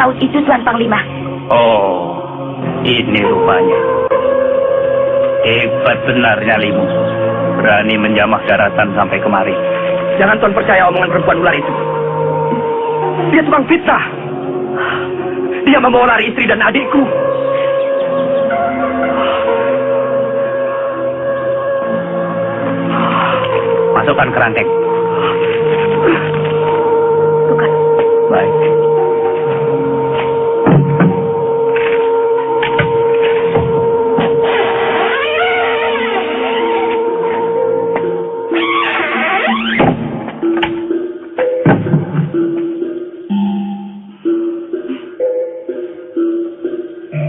paus itu, Tuan Panglima. Oh, ini rupanya. Hebat benar nyalimu. Berani menjamah daratan sampai kemari. Jangan Tuan percaya omongan perempuan ular itu. Dia tukang fitnah. Dia membawa lari istri dan adikku. Masukkan kerangkeng. Bukan. Baik.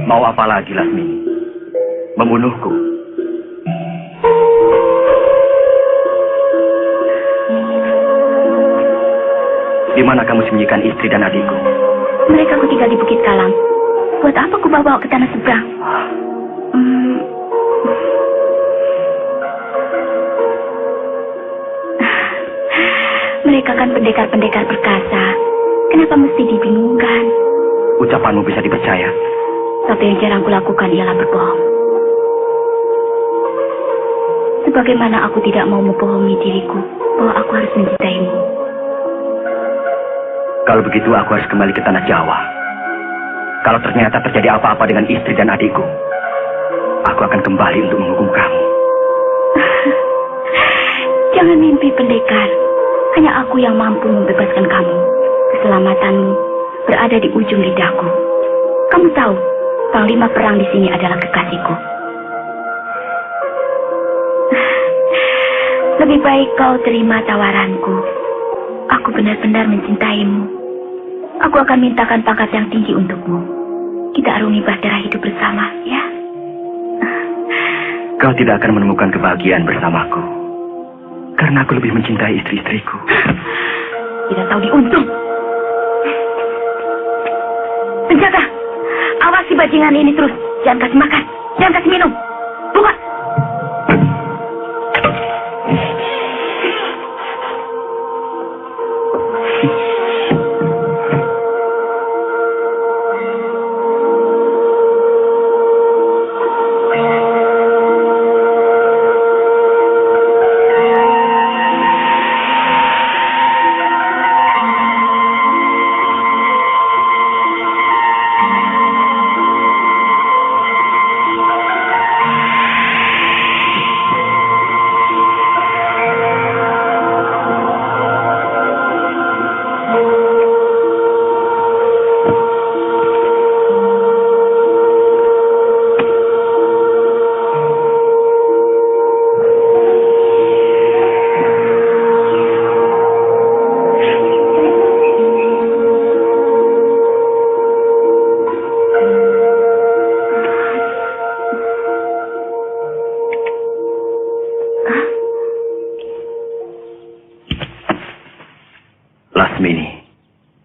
Mau apa lagi, Lasmini? Membunuhku? Di mana kamu sembunyikan istri dan adikku? Mereka ku tinggal di Bukit Kalang. Buat apa ku bawa ke tanah seberang? Mereka kan pendekar-pendekar perkasa. Kenapa mesti dibingungkan? Ucapanmu bisa dipercaya. Tapi yang jarang kulakukan ialah berbohong. Sebagaimana aku tidak mau membohongi diriku bahwa aku harus mencintaimu. Kalau begitu aku harus kembali ke tanah Jawa. Kalau ternyata terjadi apa-apa dengan istri dan adikku, aku akan kembali untuk menghukum kamu. Jangan mimpi, pendekar. Hanya aku yang mampu membebaskan kamu. Keselamatanmu berada di ujung lidahku. Kamu tahu, Panglima perang di sini adalah kekasihku. Lebih baik kau terima tawaranku. Aku benar-benar mencintaimu. Aku akan mintakan pangkat yang tinggi untukmu. Kita arungi bahtera hidup bersama, ya? Kau tidak akan menemukan kebahagiaan bersamaku. Karena aku lebih mencintai istri-istriku. Tidak tahu diuntung. Penjaga, awasi bajingan ini terus. Jangan kasih makan, jangan kasih minum. Buka.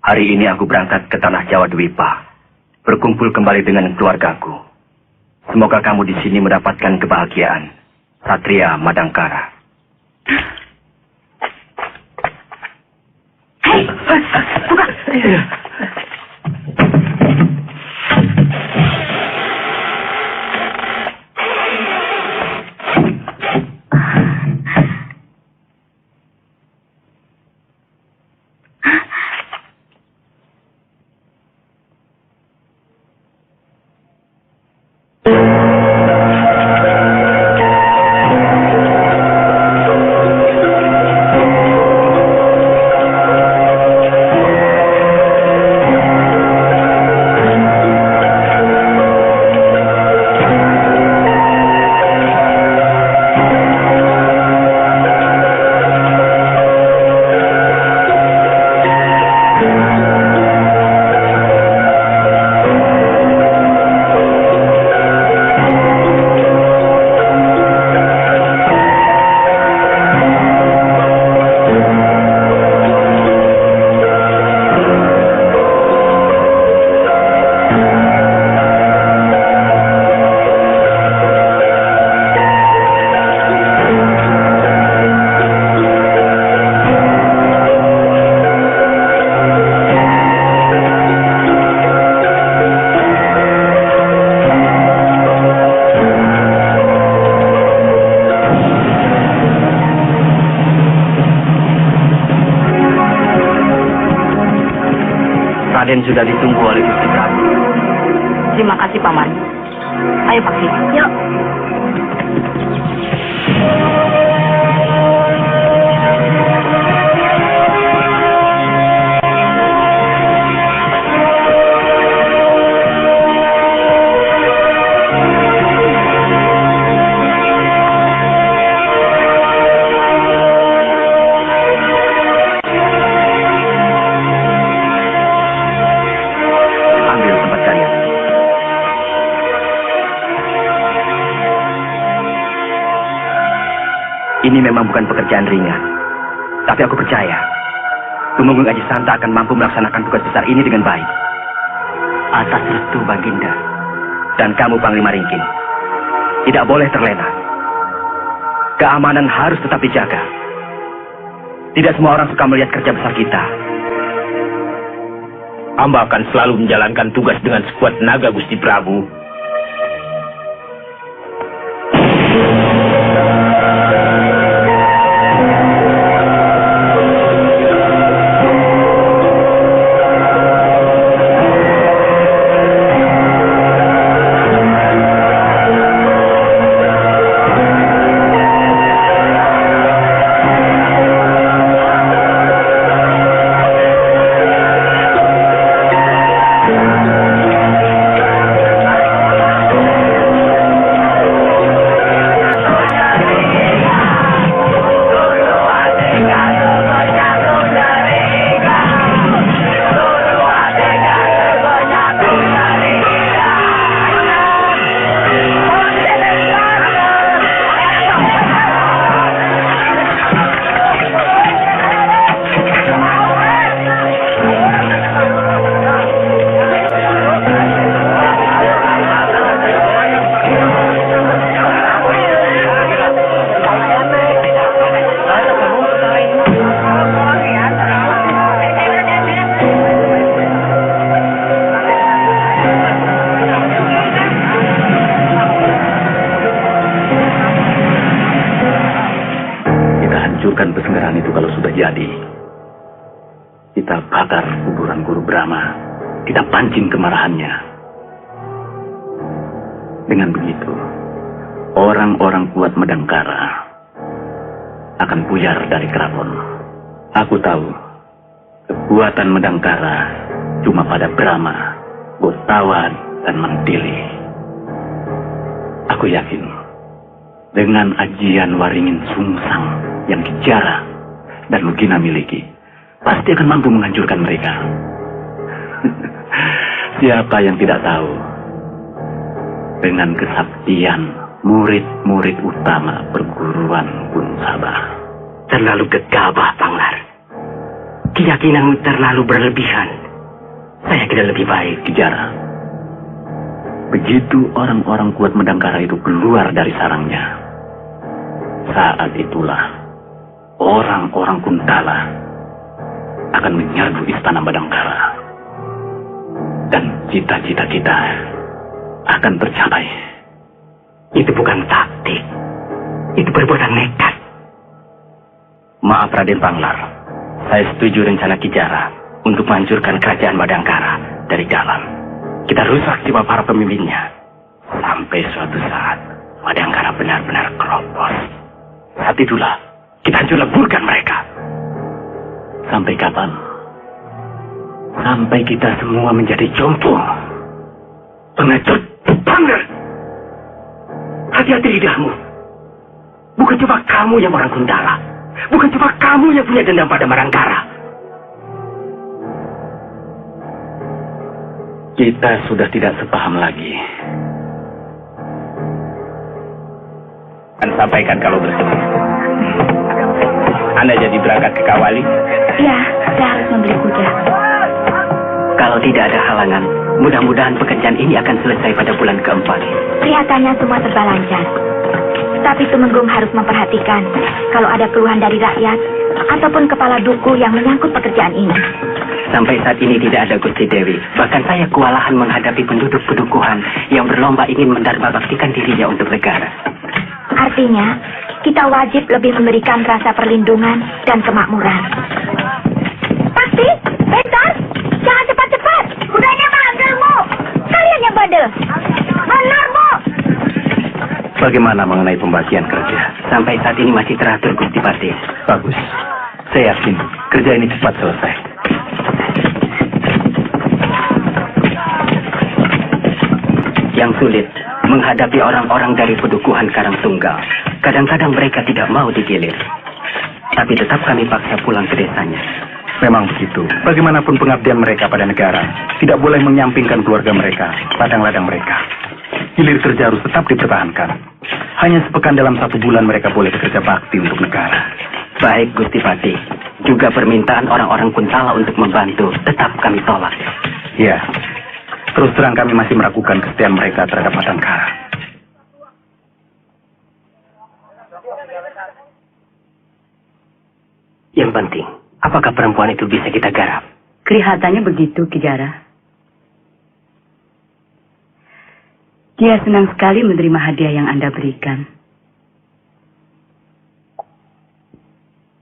Hari ini aku berangkat ke tanah Jawa Dwipa, berkumpul kembali dengan keluargaku. Semoga kamu di sini mendapatkan kebahagiaan, Satria Madangkara. Hei, buka. Raden sudah ditunggu oleh Gusti Prabu. Terima kasih, Paman. Ayo, Paksi. Yuk. Ini memang bukan pekerjaan ringan. Tapi aku percaya, Tumenggung Aji Santa akan mampu melaksanakan tugas besar ini dengan baik. Atas restu Baginda dan kamu Panglima Ringkin, tidak boleh terlena. Keamanan harus tetap dijaga. Tidak semua orang suka melihat kerja besar kita. Hamba akan selalu menjalankan tugas dengan sekuat tenaga, Gusti Prabu. Pancing kemarahannya. Dengan begitu, orang-orang kuat Madangkara akan buyar dari keraton. Aku tahu, kekuatan Madangkara cuma pada Brahma, Gotawan, dan Mantili. Aku yakin, dengan ajian Waringin Sungsang yang Kijara dan Lugina miliki, pasti akan mampu menghancurkan mereka. Siapa yang tidak tahu, dengan kesaktian murid-murid utama perguruan Kunsaba. Terlalu gegabah, Panglar. Keyakinanmu terlalu berlebihan. Saya kira lebih baik. Kijara, begitu orang-orang kuat Madangkara itu keluar dari sarangnya, saat itulah orang-orang Kuntala akan menyerbu istana Madangkara. Dan cita-cita kita akan tercapai. Itu bukan taktik. Itu perbuatan nekat. Maaf Raden Panglar, saya setuju rencana Kijara untuk menghancurkan kerajaan Madangkara dari dalam. Kita rusak jiwa para pemimpinnya. Sampai suatu saat Madangkara benar-benar keropos. Saat itulah kita hancur leburkan mereka. Sampai kapan? Sampai kita semua menjadi jompo. Pengecut, Panglar. Hati-hati lidahmu. Bukan cuma kamu yang orang Kuntala. Bukan cuma kamu yang punya dendam pada Madangkara. Kita sudah tidak sepaham lagi. Akan sampaikan kalau bertemu. Anda jadi berangkat ke Kawali? Ya, saya harus membeli kuda. Kalau tidak ada halangan, mudah-mudahan pekerjaan ini akan selesai pada bulan keempat. Kelihatannya semua serba lancar. Tapi Tumenggung harus memperhatikan kalau ada keluhan dari rakyat ataupun kepala duku yang menyangkut pekerjaan ini. Sampai saat ini tidak ada Gusti Dewi. Bahkan saya kewalahan menghadapi penduduk pedukuhan yang berlomba ingin mendharma baktikan dirinya untuk negara. Artinya, kita wajib lebih memberikan rasa perlindungan dan kemakmuran. Taksi, bentar, jangan cepat-cepat. adil. Benar, Bu. Bagaimana mengenai pembagian kerja? Sampai saat ini masih teratur, Gusti Pati. Bagus. Saya yakin kerja ini cepat selesai. Yang sulit menghadapi orang-orang dari Pedukuhan Karangtunggal. Kadang-kadang mereka tidak mau digilir. Tapi tetap kami paksa pulang ke desanya. Memang begitu. Bagaimanapun pengabdian mereka pada negara, tidak boleh menyampingkan keluarga mereka, ladang-ladang mereka. Hilir kerja harus tetap dipertahankan. Hanya sepekan dalam 1 bulan mereka boleh bekerja bakti untuk negara. Baik, Gusti Pati. Juga permintaan orang-orang Kuntala untuk membantu tetap kami tolak. Ya, terus terang kami masih meragukan kesetiaan mereka terhadap Madangkara. Yang penting, apakah perempuan itu bisa kita garap? Kelihatannya begitu, Ki Jara. Dia senang sekali menerima hadiah yang Anda berikan.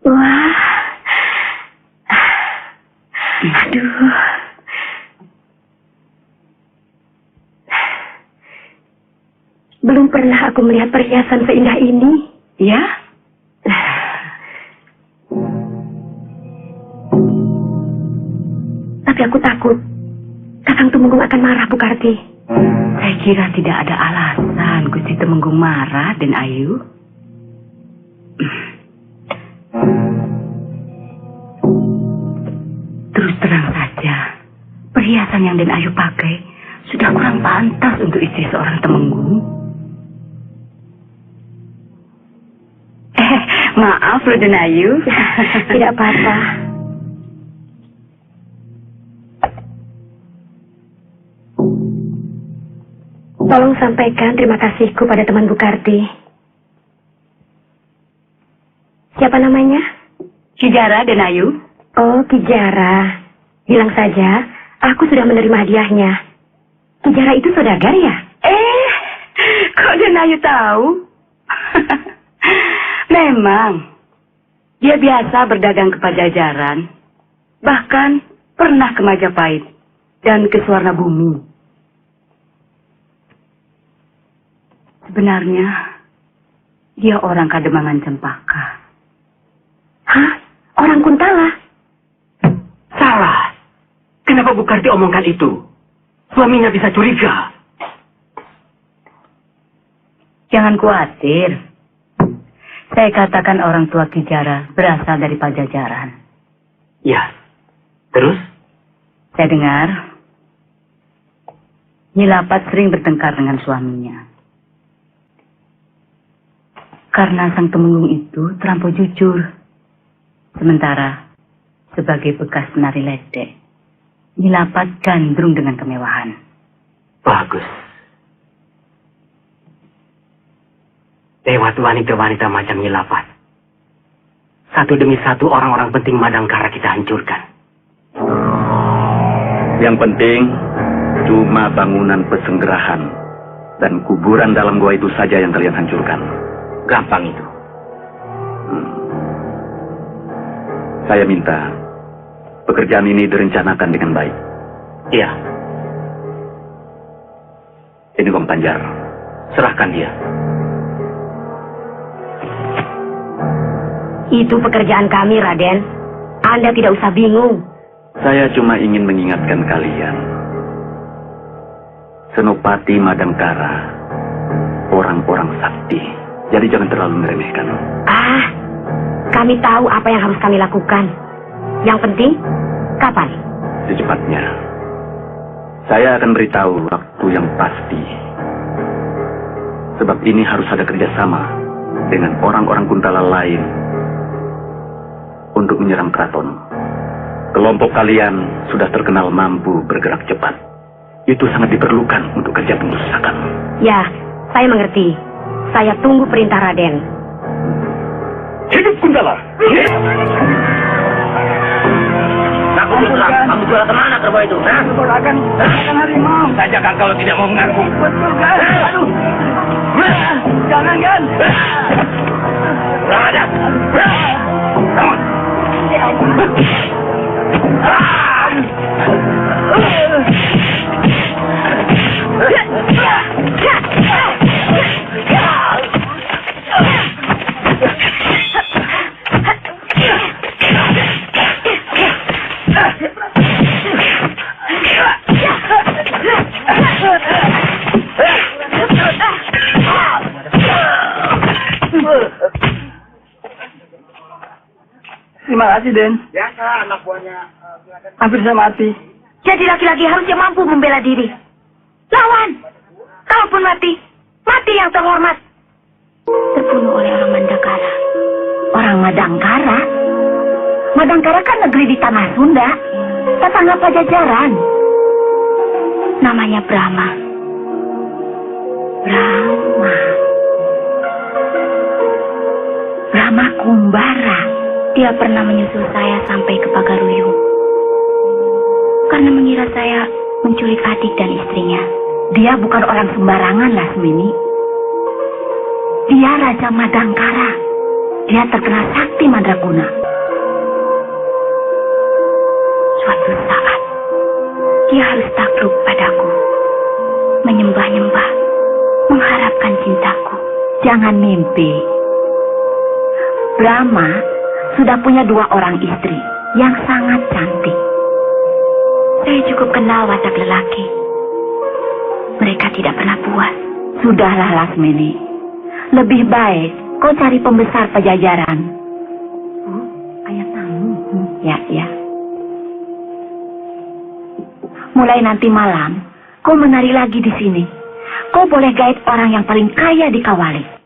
Wah. Aduh. Belum pernah aku melihat perhiasan seindah ini. Ya? Tapi aku takut Kakang Tumenggung akan marah, Bu Karti. Saya kira tidak ada alasan Gusti Tumenggung marah, Den Ayu. Terus terang saja, perhiasan yang Den Ayu pakai sudah kurang pantas untuk istri seorang Temenggung. Maaf loh, Den Ayu. Tidak apa-apa. Tolong sampaikan terima kasihku pada teman Bu Karti. Siapa namanya? Ki Jara, Den Ayu. Oh, Ki Jara. Bilang saja, aku sudah menerima hadiahnya. Ki Jara itu saudagar ya? Kok Den Ayu tahu? Memang, dia biasa berdagang ke Pajajaran. Bahkan pernah ke Majapahit dan ke Suwarna Bumi. Sebenarnya, dia orang Kademangan Cempaka. Hah? Orang Kuntala? Salah. Kenapa Bu Karti omongkan itu? Suaminya bisa curiga. Jangan khawatir. Saya katakan orang tua Ki Jara berasal dari Pajajaran. Ya. Terus? Saya dengar, Nyilapat sering bertengkar dengan suaminya. Karena sang Temenggung itu terlampau jujur. Sementara, sebagai bekas penari ledek, Nyilapat gandrung dengan kemewahan. Bagus. Lewat wanita-wanita macam Nyilapat, satu demi satu orang-orang penting Madangkara kita hancurkan. Yang penting, cuma bangunan pesenggerahan dan kuburan dalam gua itu saja yang kalian hancurkan. Gampang itu. Saya minta pekerjaan ini direncanakan dengan baik. Iya. Ini Gong Panjar. Serahkan dia. Itu pekerjaan kami, Raden. Anda tidak usah bingung. Saya cuma ingin mengingatkan kalian. Senopati Madangkara, orang-orang sakti. Jadi jangan terlalu meremehkan. Kami tahu apa yang harus kami lakukan. Yang penting, kapan? Secepatnya. Saya akan beritahu waktu yang pasti. Sebab ini harus ada kerjasama dengan orang-orang Kuntala lain untuk menyerang keraton. Kelompok kalian sudah terkenal mampu bergerak cepat. Itu sangat diperlukan untuk kerja pembusukan. Ya, saya mengerti. Saya tunggu perintah Raden. Hidup Kuntala! Kamu jual kemana kerbau itu? Akan harimau. Saja kan kalau tidak mau mengaku. Betul kan? Aduh. Jangan kan? Kurang ajar. Bangun. Terima kasih, Den. Biasa anak buahnya. Hampir saya mati. Jadi laki-laki harusnya mampu membela diri. Lawan! Kalaupun mati, mati yang terhormat. Terbunuh oleh orang Madangkara. Orang Madangkara? Madangkara kan negeri di tanah Sunda. Tetangga Pajajaran. Namanya Brahma. Brahma Kumbara. Dia pernah menyusul saya sampai ke Pagaruyung. Karena mengira saya menculik adik dan istrinya. Dia bukan orang sembarangan, Lasmini. Dia Raja Madangkara. Dia terkenal sakti mandraguna. Suatu saat, dia harus takluk padaku. Menyembah-nyembah, mengharapkan cintaku. Jangan mimpi. Brahma sudah punya 2 orang istri yang sangat cantik. Saya cukup kenal watak lelaki. Mereka tidak pernah puas. Sudahlah, Lasmini. Lebih baik kau cari pembesar Pajajaran. Ayah tamu. Ya. Mulai nanti malam, kau menari lagi di sini. Kau boleh gaet orang yang paling kaya di Kawali.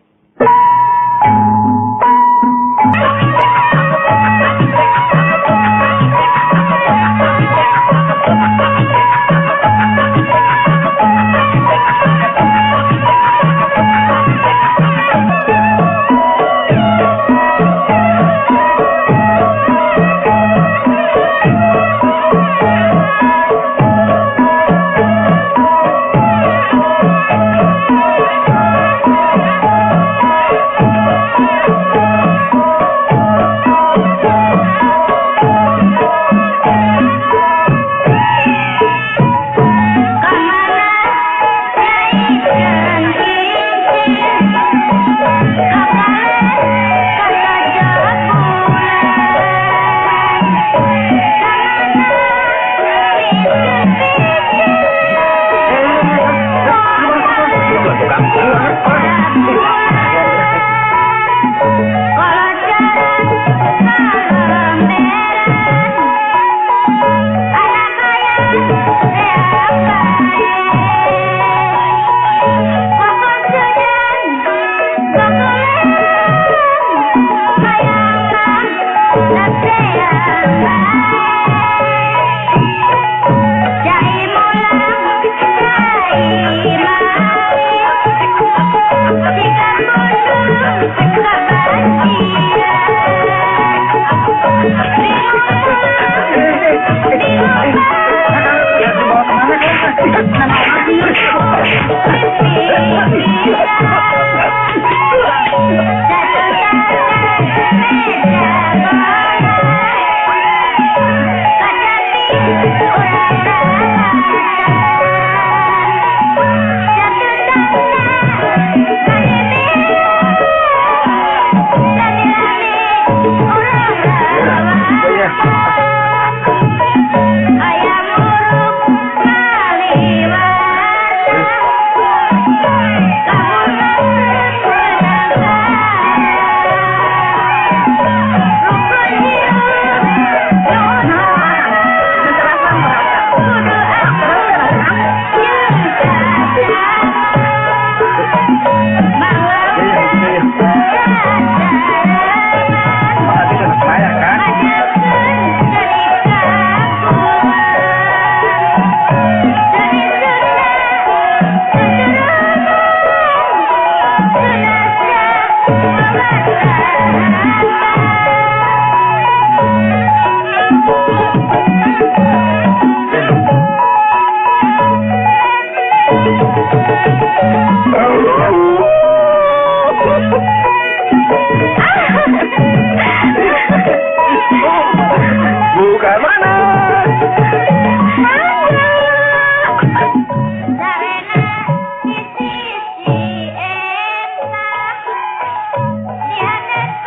Bukan mana?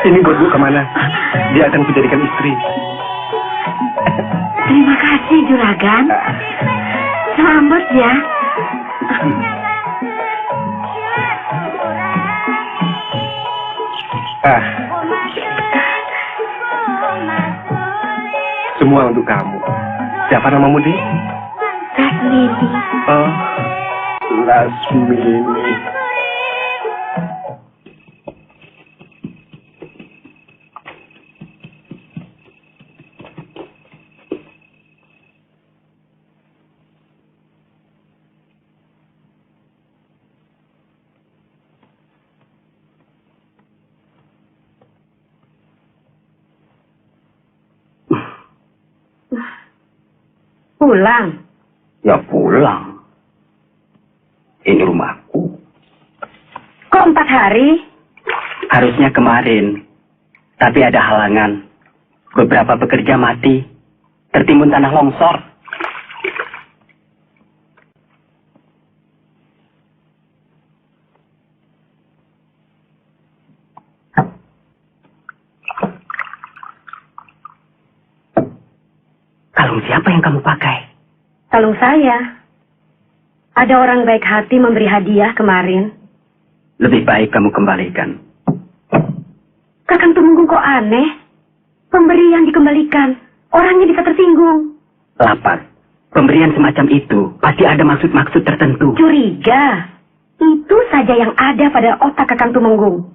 Ini buat Bu kemana? Dia akan kujadikan istri. Terima kasih, Juragan. Selamat ya. Ah. Semua untuk kamu. Siapa namamu, Dik? Lasmini. Oh, Lasmini. Pulang. Ya pulang. Ini rumahku. Kok 4 hari? Harusnya kemarin. Tapi ada halangan. Beberapa pekerja mati. Tertimbun tanah longsor. Kalung siapa yang kamu pakai? Kalung saya. Ada orang baik hati memberi hadiah kemarin. Lebih baik kamu kembalikan. Kakang Tumenggung kok aneh? Pemberian dikembalikan. Orangnya bisa tersinggung. Lapat. Pemberian semacam itu pasti ada maksud-maksud tertentu. Curiga. Itu saja yang ada pada otak Kakang Tumenggung.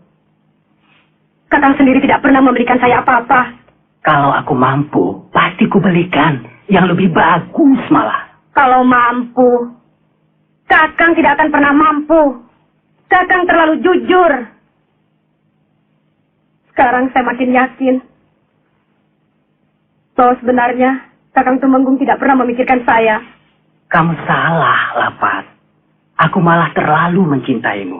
Kakang sendiri tidak pernah memberikan saya apa-apa. Kalau aku mampu, pasti kubelikan. Yang lebih bagus malah. Kalau mampu. Kakang tidak akan pernah mampu. Kakang terlalu jujur. Sekarang saya makin yakin. Bahwa sebenarnya Kakang Tumenggung tidak pernah memikirkan saya. Kamu salah, Lapat. Aku malah terlalu mencintaimu.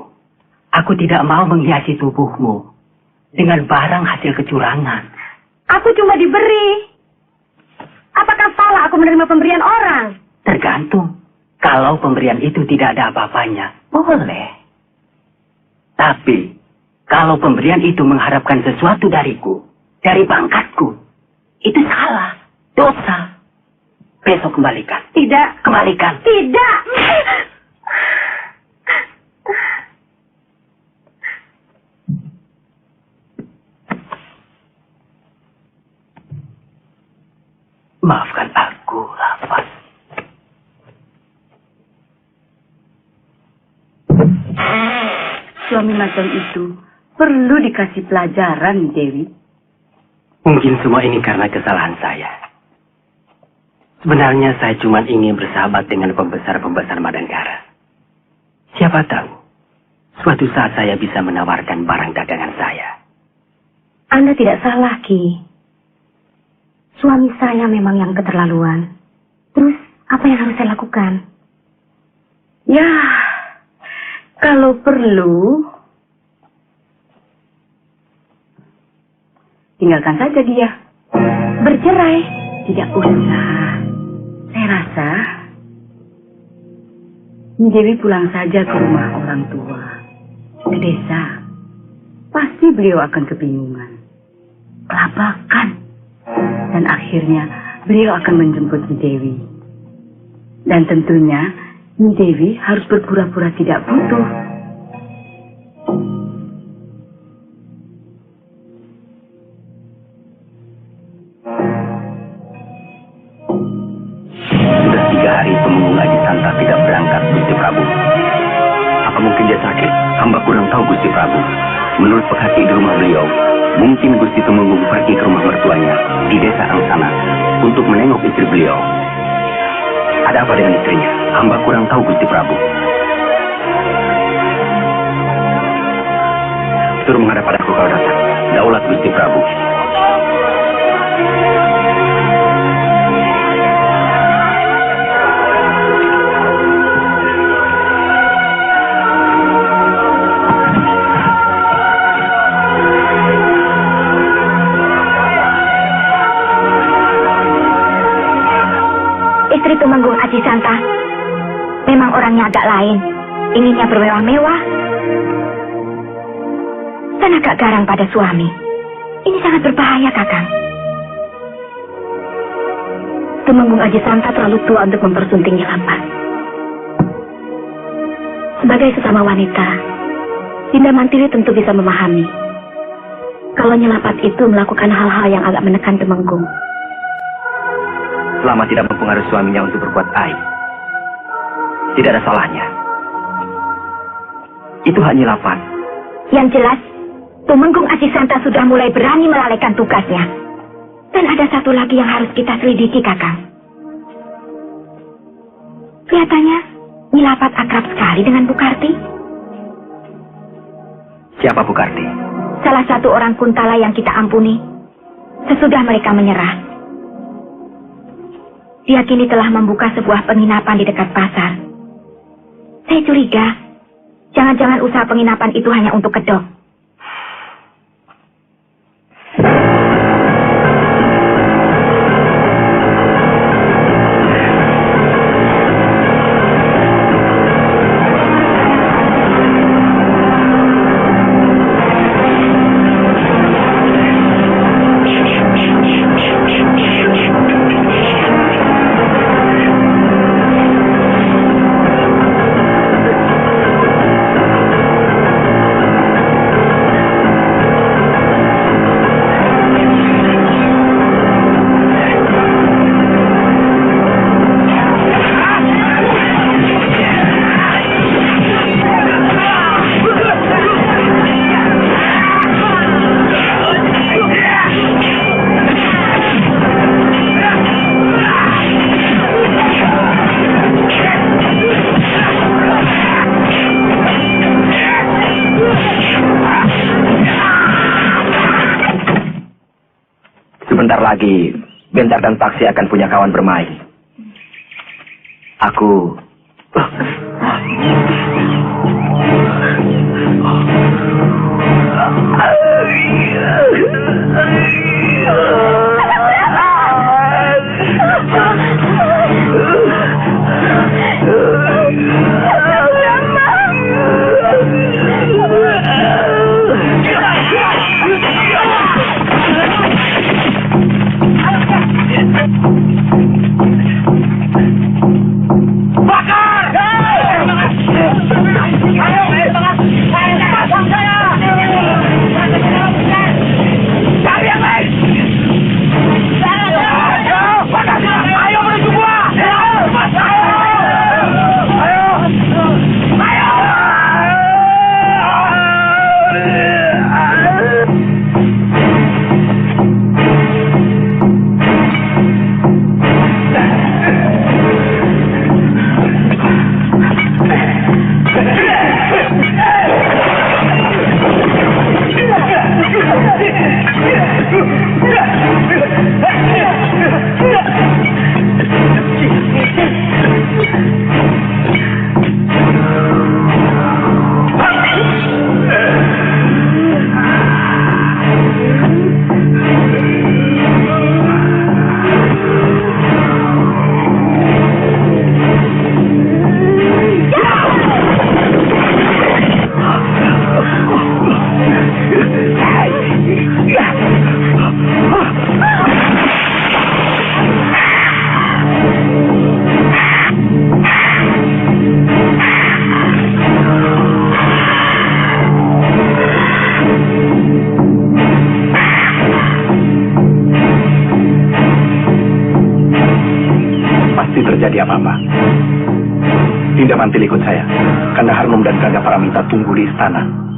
Aku tidak mau menghiasi tubuhmu dengan barang hasil kecurangan. Aku cuma diberi. Apakah salah aku menerima pemberian orang? Tergantung. Kalau pemberian itu tidak ada apa-apanya, boleh. Tapi, kalau pemberian itu mengharapkan sesuatu dariku, dari pangkatku, itu salah, dosa. Besok kembalikan. Tidak. Kembalikan. Tidak. Maafkan aku, Lapas. Suami macam itu perlu dikasih pelajaran, Dewi. Mungkin semua ini karena kesalahan saya. Sebenarnya saya cuma ingin bersahabat dengan pembesar-pembesar Madangkara. Siapa tahu, suatu saat saya bisa menawarkan barang dagangan saya. Anda tidak salah, Ki. Suami saya memang yang keterlaluan. Terus, apa yang harus saya lakukan? Ya, kalau perlu, tinggalkan saja dia. Bercerai, tidak usah. Saya rasa, Dewi pulang saja ke rumah orang tua, ke desa. Pasti beliau akan kebingungan, kelabakan. Dan akhirnya beliau akan menjemput Nyi Dewi. Dan tentunya Nyi Dewi harus berpura-pura tidak butuh. Sudah 3 hari Tumenggung Aji Santa tidak berangkat, Gusti Prabu. Apa mungkin dia sakit? Hamba kurang tahu, Gusti Prabu. Menurut pekhati di rumah beliau, mungkin Gusti Tumenggung pergi ke rumah mertuanya di desa Angsana untuk menengok istri beliau. Ada apa dengan istrinya? Hamba kurang tahu, Gusti Prabu. Suruh menghadap padaku kalau datang. Daulat, Gusti Prabu. Istri Tumenggung Aji Santa memang orangnya agak lain. Inginnya bermewah-mewah dan agak garang pada suami. Ini sangat berbahaya, Kakang. Tumenggung Aji Santa terlalu tua untuk mempersunting Lapat. Sebagai sesama wanita, Dinda Mantili tentu bisa memahami kalau Nyelapat itu melakukan hal-hal yang agak menekan Tumenggung. selama tidak mempengaruhi suaminya untuk berbuat aib. Tidak ada salahnya. Itu hak Nyilapat. Yang jelas, Tumenggung Asisanta sudah mulai berani melalaikan tugasnya. Dan ada satu lagi yang harus kita selidiki, Kakang. Kelihatannya, Nyilapat akrab sekali dengan Bukarti. Siapa Bukarti? Salah satu orang Kuntala yang kita ampuni sesudah mereka menyerah. Dia kini telah membuka sebuah penginapan di dekat pasar. Saya curiga, jangan-jangan usaha penginapan itu hanya untuk kedok. Sebentar lagi, Bentar dan Paksi akan punya kawan bermain. Aku... terjadi apa-apa. Dinda Mantil ikut saya. Kanda Harnum dan Kanda Paramita tunggu di istana.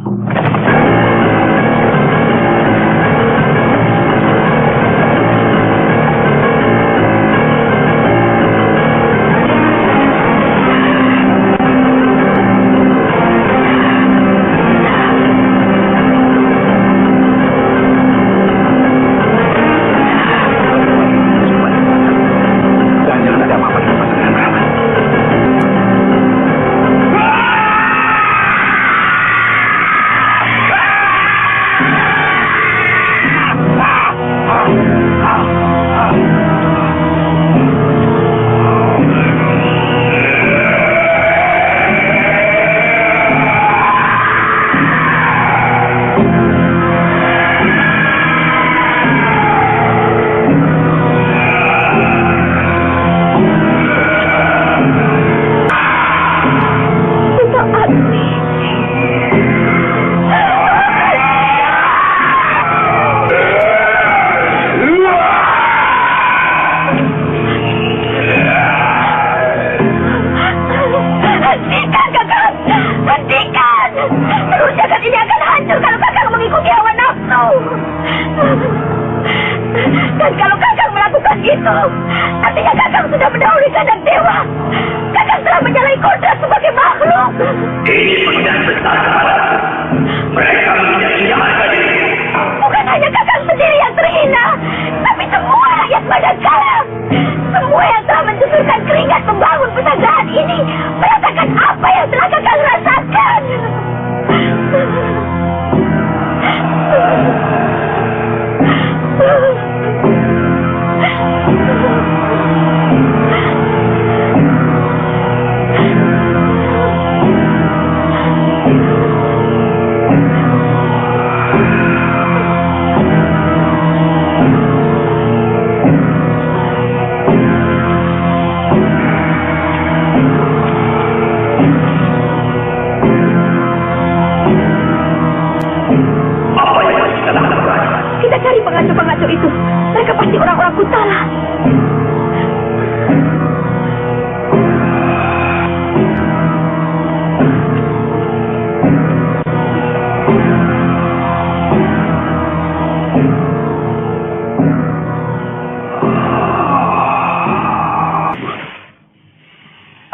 Seluruh jagat ini akan hancur kalau Kakang mengikuti hawa nafsu. Dan kalau Kakang melakukan itu, artinya Kakang sudah mendahului kehendak dewa. Kakang telah menyalahi kodrat sebagai makhluk. Ini penghinaan besar kepadaku. Mereka menjadi harga diri. Bukan hanya Kakang sendiri yang terhina, tapi semua rakyat Madangkara. Semua yang telah mencucurkan keringat membangun pesanggrahan ini merasakan apa yang telah Kakang rasakan. Pengacau-pengacau itu, mereka pasti orang-orang Kuntala.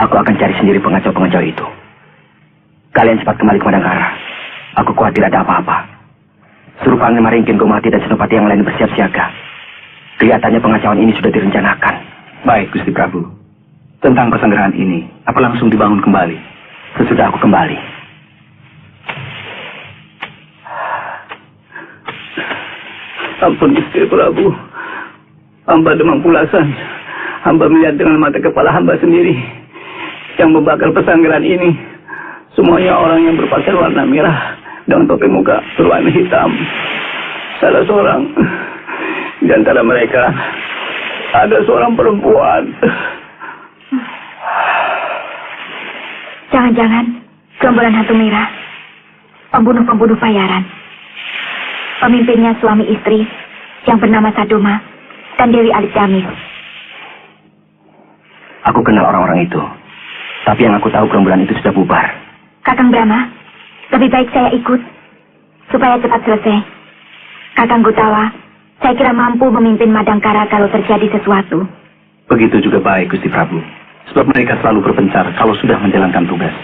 Aku akan cari sendiri pengacau-pengacau itu. Kalian cepat kembali ke Madangkara. Aku khawatir ada apa-apa. Suruh Panglima Maringkin, Gomati, dan Senopati yang lain bersiap siaga. Kelihatannya pengacauan ini sudah direncanakan. Baik, Gusti Prabu. Tentang pesanggrahan ini, apa langsung dibangun kembali? Sesudah aku kembali. Ampun, Gusti Prabu. Hamba demam pulasan. Hamba melihat dengan mata kepala hamba sendiri. Yang membakar pesanggrahan ini, semuanya orang yang berpakaian warna merah dengan topi muka berwarna hitam. Salah seorang di antara mereka ada seorang perempuan. Jangan-jangan gerombolan hantu merah, pembunuh-pembunuh bayaran. Pemimpinnya suami istri yang bernama Sadoma dan Dewi Alitdamis. Aku kenal orang-orang itu. Tapi yang aku tahu gerombolan itu sudah bubar. Kakang Brahma, lebih baik saya ikut supaya cepat selesai. Kakang Gutawa, saya kira mampu memimpin Madangkara kalau terjadi sesuatu. Begitu juga baik, Gusti Prabu. Sebab mereka selalu berpencar kalau sudah menjalankan tugas.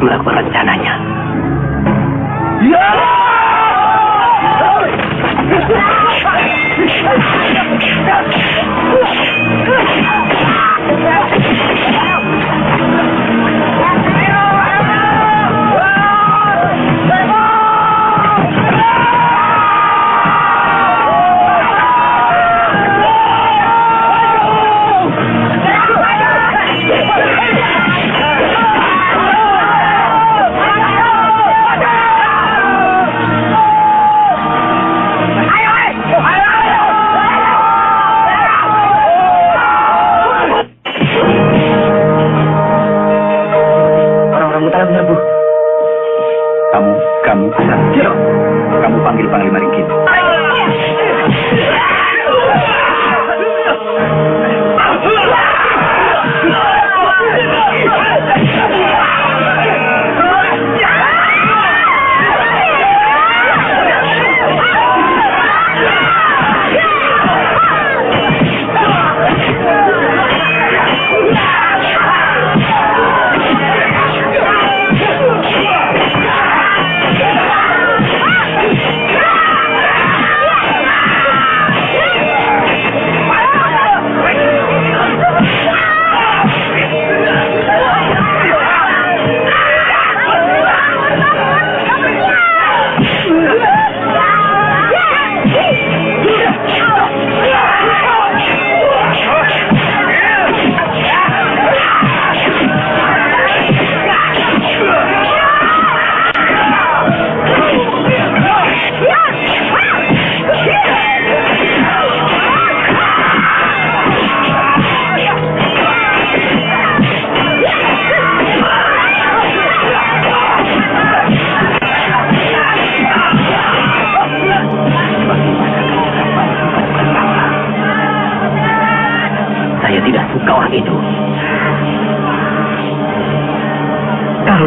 Melakukan rencananya. Ya!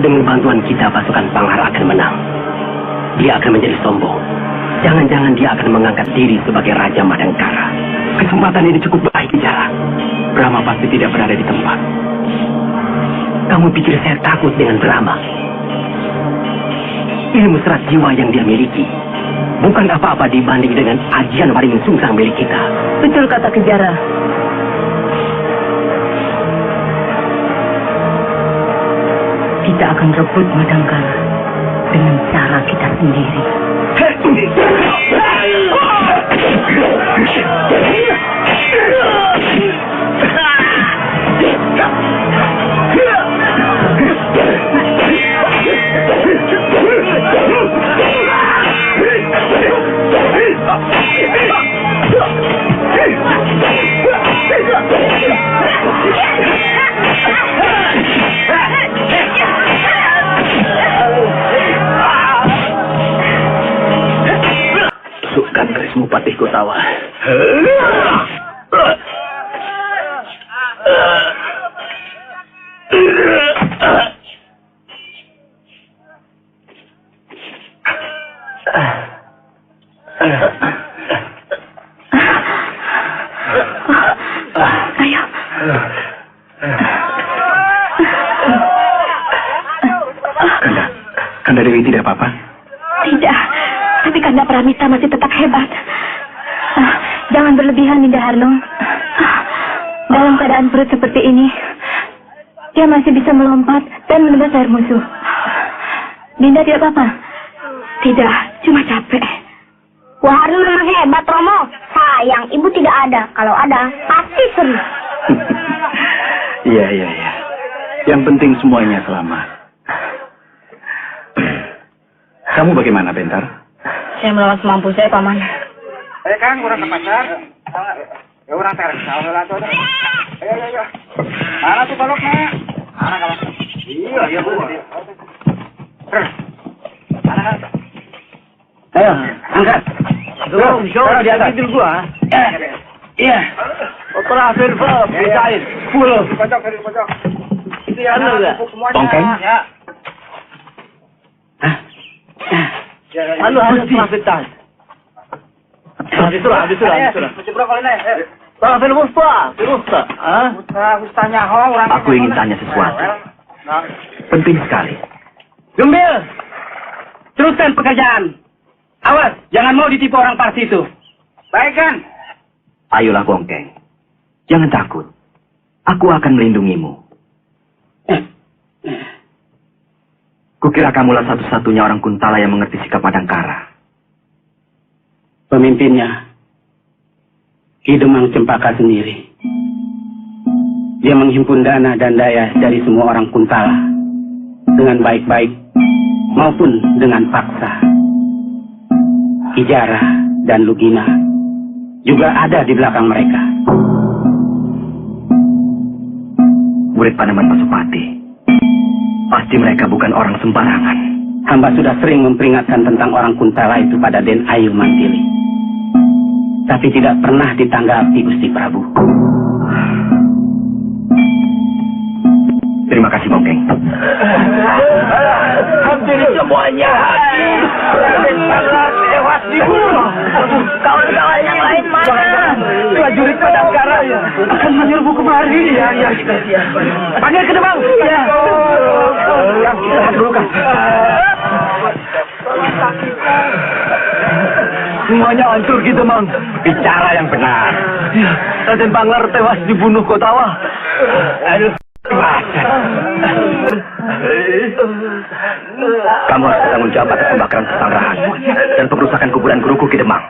dengan bantuan kita pasukan Panghar akan menang, dia akan menjadi sombong. Jangan-jangan dia akan mengangkat diri sebagai Raja Madangkara. Kesempatan ini cukup baik, Kijara. Brahma pasti tidak berada di tempat. Kamu pikir saya takut dengan Brahma? Ilmu serat jiwa yang dia miliki bukan apa-apa dibanding dengan ajian Waringin Sungsang milik kita. Betul kata Kijara. Kita akan rebut Madangkara dengan cara kita sendiri. Tusukkan kerismu Patih Kotawa. Ayo. Kanda Dewi tidak apa-apa? Tidak, tapi Kanda Pramita masih tetap hebat. Jangan berlebihan, Dinda Harno. Dalam keadaan perut seperti ini, dia masih bisa melompat dan menebas air musuh. Dinda tidak apa-apa? Tidak, cuma capek. Wah, Harno memang hebat, Romo. Sayang, ibu tidak ada. Kalau ada, pasti seru. Iya. Yang penting semuanya selamat. Kamu bagaimana, Bentar? Saya melawan semampu saya, Paman. Kang, orang ke pasar. Ya orang terus. Ayo. Mana tuh baloknya? Mana kalau? Iya, Bu. Mana? Ayo, angkat. Taruh di atas. Tidur gua. Iya. Terakhir, Pak. Bisain. 10. Pojok. Itu ya, Tongkeng? Ya. Harus pelafitan. Habis surah. Terakhir Musta. Mustanya orang. Aku ingin tanya sesuatu. Penting sekali. Gembel, teruskan pekerjaan. Awas, jangan mau ditipu orang Parsi itu. Baik, kan? Ayolah, Bongkeng. Jangan takut. Aku akan melindungimu. Kukira kamulah satu-satunya orang Kuntala yang mengerti sikap Madangkara. Pemimpinnya, Ki Demang Cempaka sendiri. Dia menghimpun dana dan daya dari semua orang Kuntala dengan baik-baik maupun dengan paksa. Kijara dan Lugina juga ada di belakang mereka. Murid Panemon Pasupati. Pasti mereka bukan orang sembarangan. Hamba sudah sering memperingatkan tentang orang Kuntala itu pada Den Ayu Mantili. Tapi tidak pernah ditanggapi Gusti Prabu. Terima kasih, Bongkeng. Hampir semuanya habis. Lewat dibunuh. Kawan-kawan yang lain mana? Prajurit Madangkara akan menyerbu kemari. Ya. Panggil ke Demang. Ya. Lihat dulu, kan. Semuanya hancur gitu, Mang. Bicara yang benar. Raden Banglar tewas dibunuh Kotawa. Aduh. Kamu harus bertanggung jawab atas pembakaran pesanggrahan dan pengerusakan kuburan guruku Ki Demang.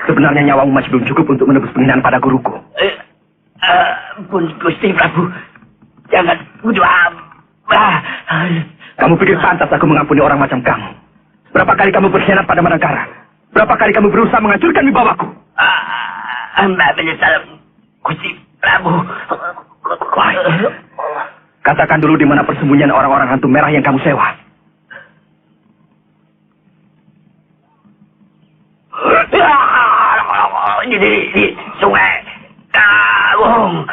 Sebenarnya nyawamu masih belum cukup untuk menebus penghinaan pada guruku. Ampun, Gusti Prabu. Jangan bunuh Kamu pikir pantas aku mengampuni orang macam kamu? Berapa kali kamu berkhianat pada Madangkara? Berapa kali kamu berusaha menghancurkan wibawaku? Hamba menyesal, Gusti Prabu. Katakan dulu di mana persembunyian orang-orang hantu merah yang kamu sewa. Di sungai Kawung.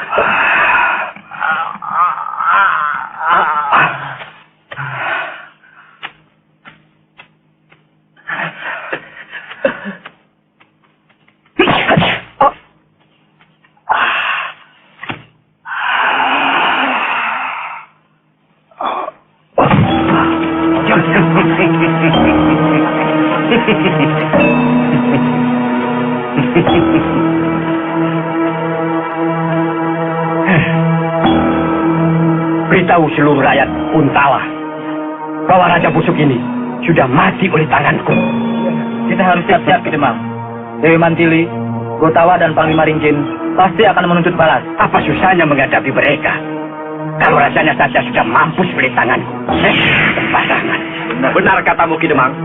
Beritahu seluruh rakyat Kuntala bahwa Raja Busuk ini sudah mati oleh tanganku. Kita harus siap-siap, Ki Demang. Dewi Mantili, Gotawa, dan Panglima Ringkin pasti akan menuntut balas. Apa susahnya menghadapi mereka? Kalau rajanya saja sudah mampus oleh tanganku. Sembarangan. Benar katamu, Ki Demang.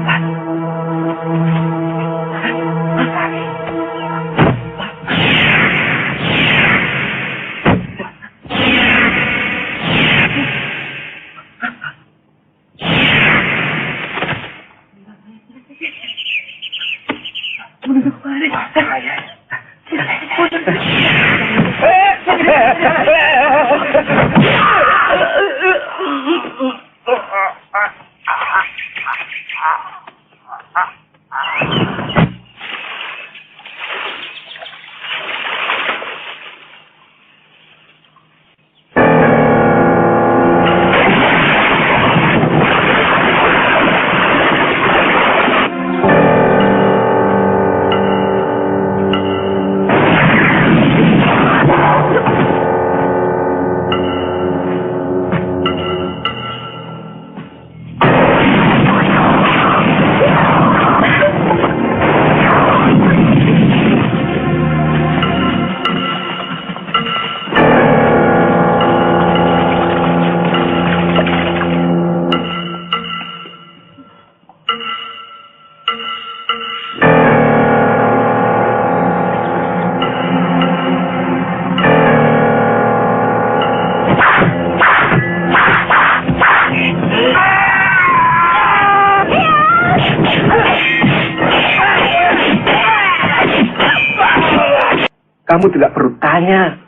Kamu tidak perlu tanya.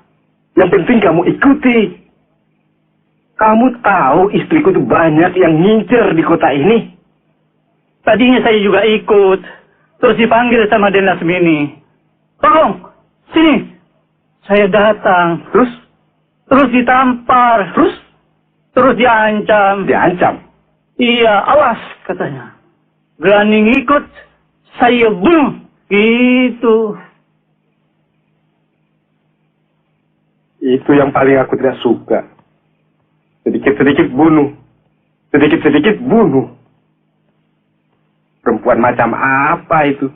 Yang penting kamu ikuti. Kamu tahu istriku itu banyak yang ngincer di kota ini. Tadinya saya juga ikut. Terus dipanggil sama Den Lasmini. Tolong, sini. Saya datang. Terus ditampar. Terus diancam. Diancam? Iya, awas katanya. Berani ngikut, saya bunuh. Gitu. Itu yang paling aku tidak suka. Sedikit-sedikit bunuh. Sedikit-sedikit bunuh. Perempuan macam apa itu?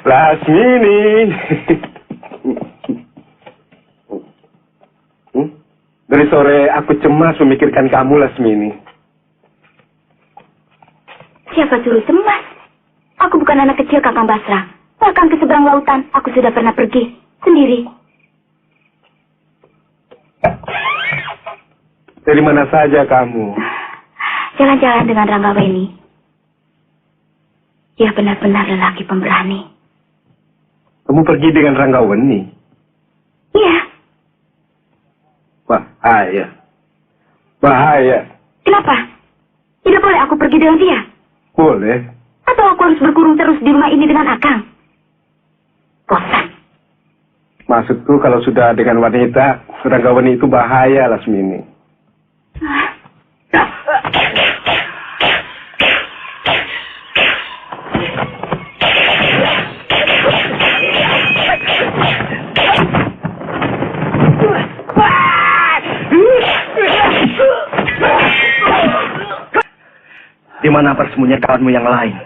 Lasmini. Dari sore aku cemas memikirkan kamu, Lasmini. Siapa suruh cemas? Aku bukan anak kecil, Kakang Basra. Bahkan ke seberang lautan, aku sudah pernah pergi sendiri. Dari mana saja kamu? Jalan-jalan dengan Ranggaweni. Dia benar-benar lelaki pemberani. Kamu pergi dengan Ranggaweni? Iya. Bahaya. Bahaya. Kenapa? Tidak boleh aku pergi dengan dia? Boleh. Atau aku harus berkurung terus di rumah ini dengan Akang? Bosan. Maksudku kalau sudah dengan wanita, Ranggawani itu bahaya, Lasmini. Di mana persembunyian kawanmu yang lain?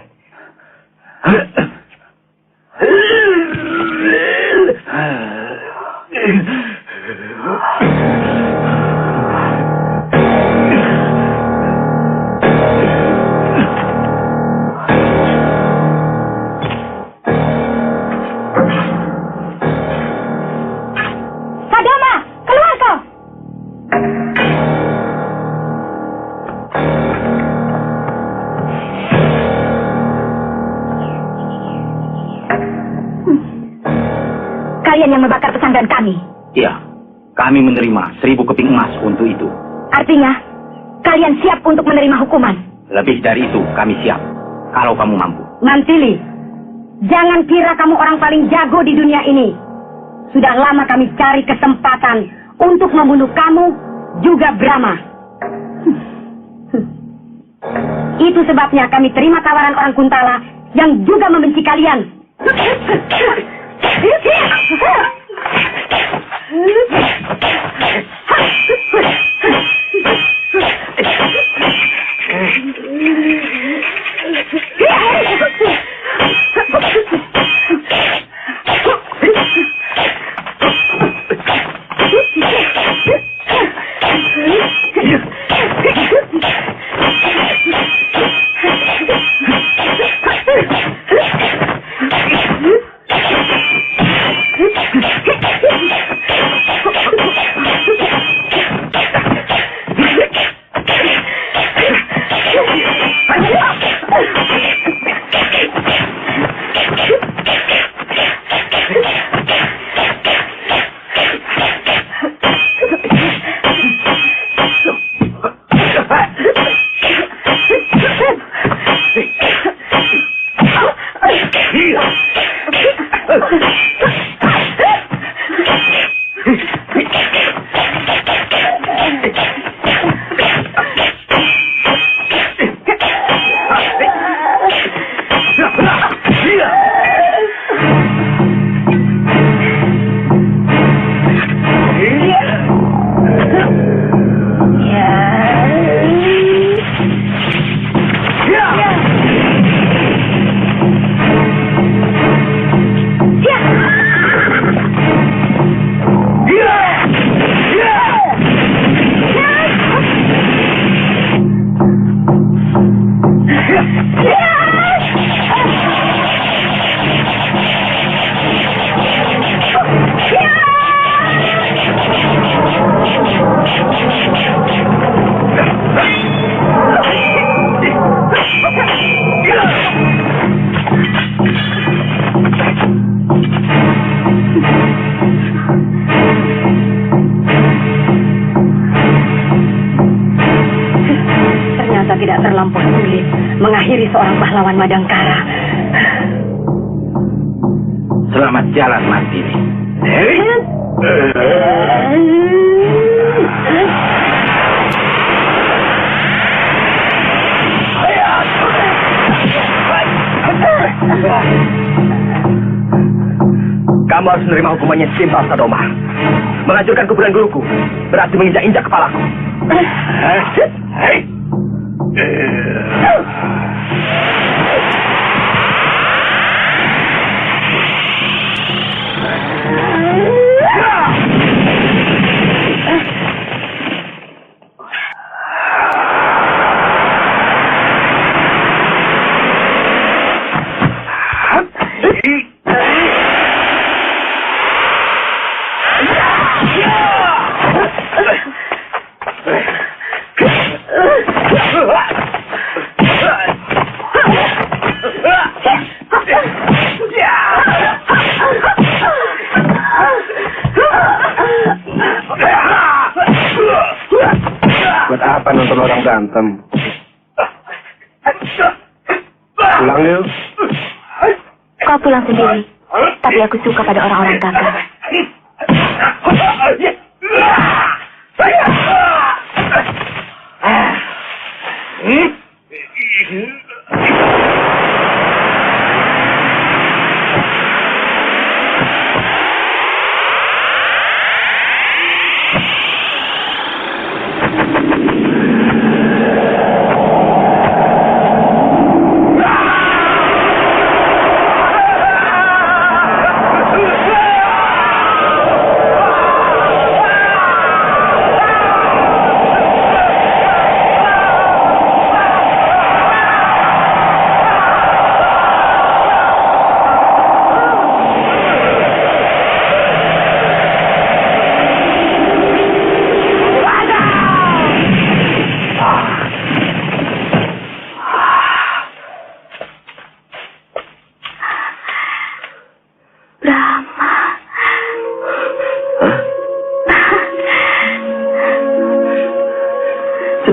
Sadoma, keluar kau! Kalian yang membakar pesantren kami. Iya, kami menerima 1000 keping emas untuk itu. Artinya, kalian siap untuk menerima hukuman. Lebih dari itu, kami siap. Kalau kamu mampu. Mantili, jangan kira kamu orang paling jago di dunia ini. Sudah lama kami cari kesempatan untuk membunuh kamu, juga Brahma. Itu sebabnya kami terima tawaran orang Kuntala yang juga membenci kalian. Tidak terlampau sulit mengakhiri seorang pahlawan Madangkara. Selamat jalan, Martini. Kamu harus menerima hukumannya setimpal, Sadoma. Menghancurkan kuburan guruku berarti menginjak-injak kepalaku. Pulang yuk. Kau pulang sendiri, tapi aku suka pada orang-orang gagah.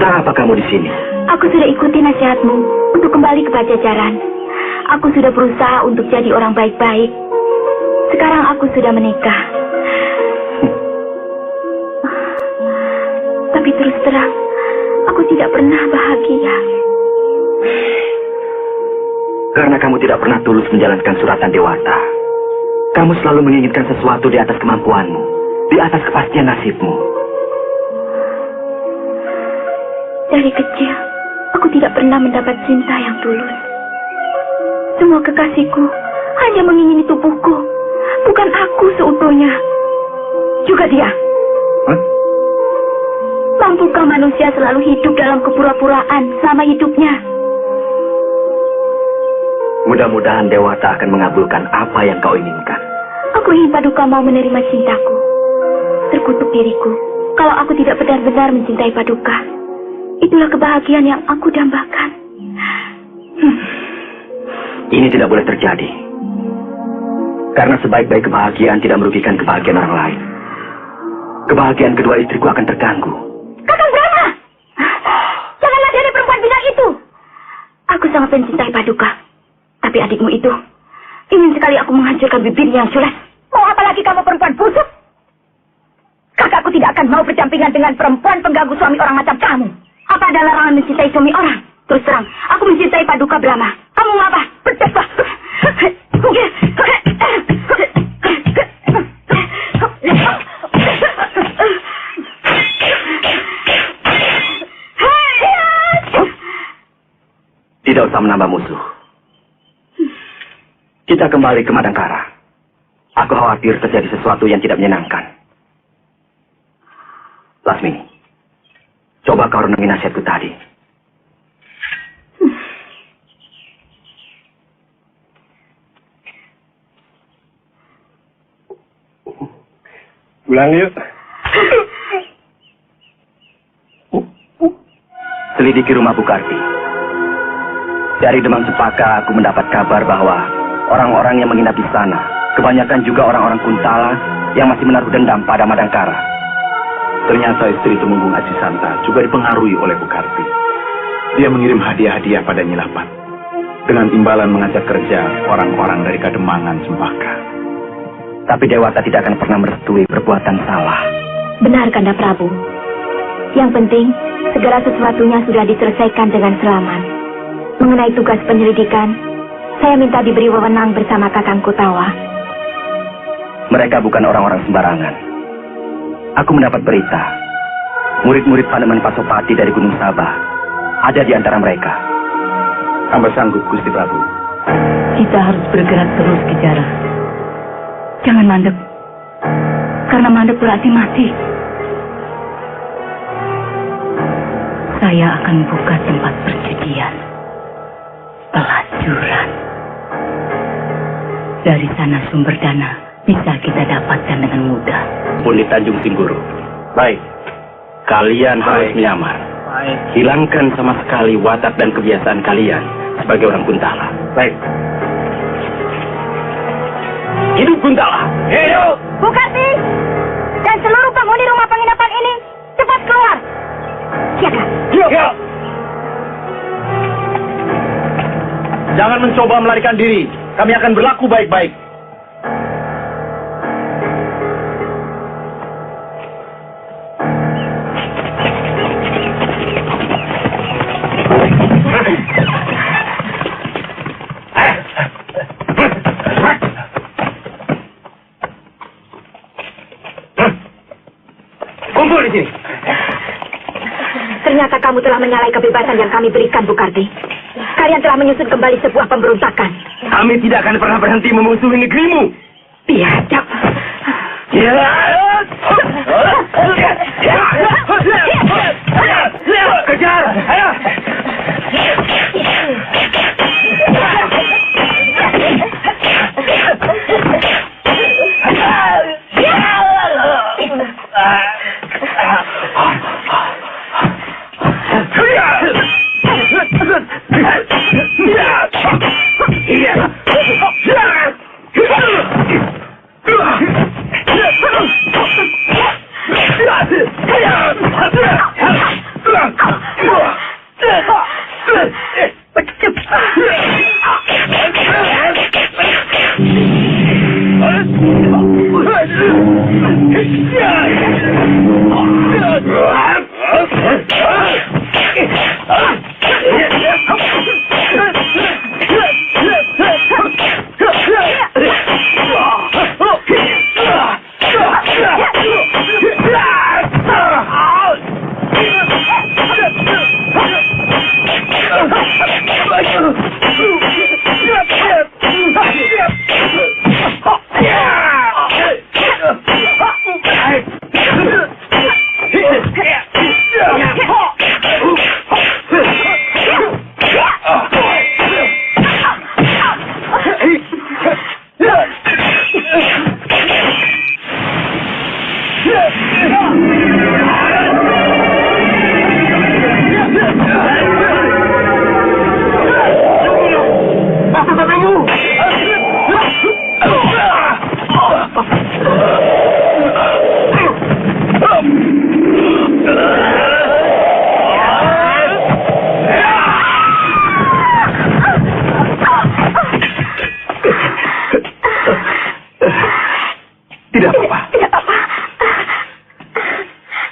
Apa kamu di sini? Aku sudah ikuti nasihatmu untuk kembali ke Pajajaran. Aku sudah berusaha untuk jadi orang baik-baik. Sekarang aku sudah menikah. Tapi terus terang, aku tidak pernah bahagia. Karena kamu tidak pernah tulus menjalankan suratan Dewata. Kamu selalu menginginkan sesuatu di atas kemampuanmu, di atas kepastian nasibmu. Dari kecil, aku tidak pernah mendapat cinta yang tulus. Semua kekasihku hanya mengingini tubuhku, bukan aku seutuhnya. Juga dia. Mampukah manusia selalu hidup dalam kepura-puraan selama hidupnya? Mudah-mudahan Dewata akan mengabulkan apa yang kau inginkan. Aku ingin Paduka mau menerima cintaku. Terkutuk diriku kalau aku tidak benar-benar mencintai Paduka. Itulah kebahagiaan yang aku dambakan. Ini tidak boleh terjadi. Karena sebaik-baik kebahagiaan tidak merugikan kebahagiaan orang lain. Kebahagiaan kedua istriku akan terganggu. Kakang Brahma! Janganlah dari perempuan bilang itu. Aku sangat mencintai Paduka. Tapi adikmu itu ingin sekali aku menghancurkan bibirnya yang sulas. Mau apa lagi kamu perempuan busuk? Kakakku tidak akan mau berdampingan dengan perempuan pengganggu suami orang macam kamu. Apa ada larangan mencintai suami orang? Terus terang, aku mencintai Paduka Brahma. Kamu mau apa? Berdebah. Tidak usah menambah musuh. Kita kembali ke Madangkara. Aku khawatir terjadi sesuatu yang tidak menyenangkan. Lasmini, coba kau renungi nasihatku tadi. Pulang yuk. Selidiki rumah Bukarti. Dari Demang Cempaka aku mendapat kabar bahwa orang-orang yang menginap di sana kebanyakan juga orang-orang Kuntala yang masih menaruh dendam pada Madangkara. Ternyata istri Tumenggung Aji Santa juga dipengaruhi oleh Bukarti. Dia mengirim hadiah-hadiah pada Nyilapat dengan imbalan mengajak kerja orang-orang dari Kademangan Cempaka. Tapi Dewata tidak akan pernah merestui perbuatan salah. Benar, Kanda Prabu. Yang penting, segala sesuatunya sudah diselesaikan dengan selamat. Mengenai tugas penyelidikan, saya minta diberi wewenang bersama Kakang Kutawa. Mereka bukan orang-orang sembarangan. Aku mendapat berita, murid-murid Panemon Pasopati dari Gunung Sabah ada di antara mereka. Hamba sanggup, Gusti Prabu. Kita harus bergerak terus, Kijara. Jangan mandek, karena mandek berarti mati. Saya akan buka tempat perjudian, pelacuran. Dari sana sumber dana bisa kita dapatkan dengan mudah. Pundi Tanjung Tingguru. Baik. Kalian harus menyamar. Hilangkan sama sekali watak dan kebiasaan kalian sebagai orang Kuntala. Baik. Hidup Kuntala! Hidup! Bukarti dan seluruh penghuni rumah penginapan ini cepat keluar. Siaga. Siap! Jangan mencoba melarikan diri. Kami akan berlaku baik-baik. Kumpul di sini. Ternyata kamu telah menyalahi kebebasan yang kami berikan, Bukarti. Kalian telah menyusun kembali sebuah pemberontakan. Kami tidak akan pernah berhenti memusuhi negerimu. Biadab. Kejar! Ayo!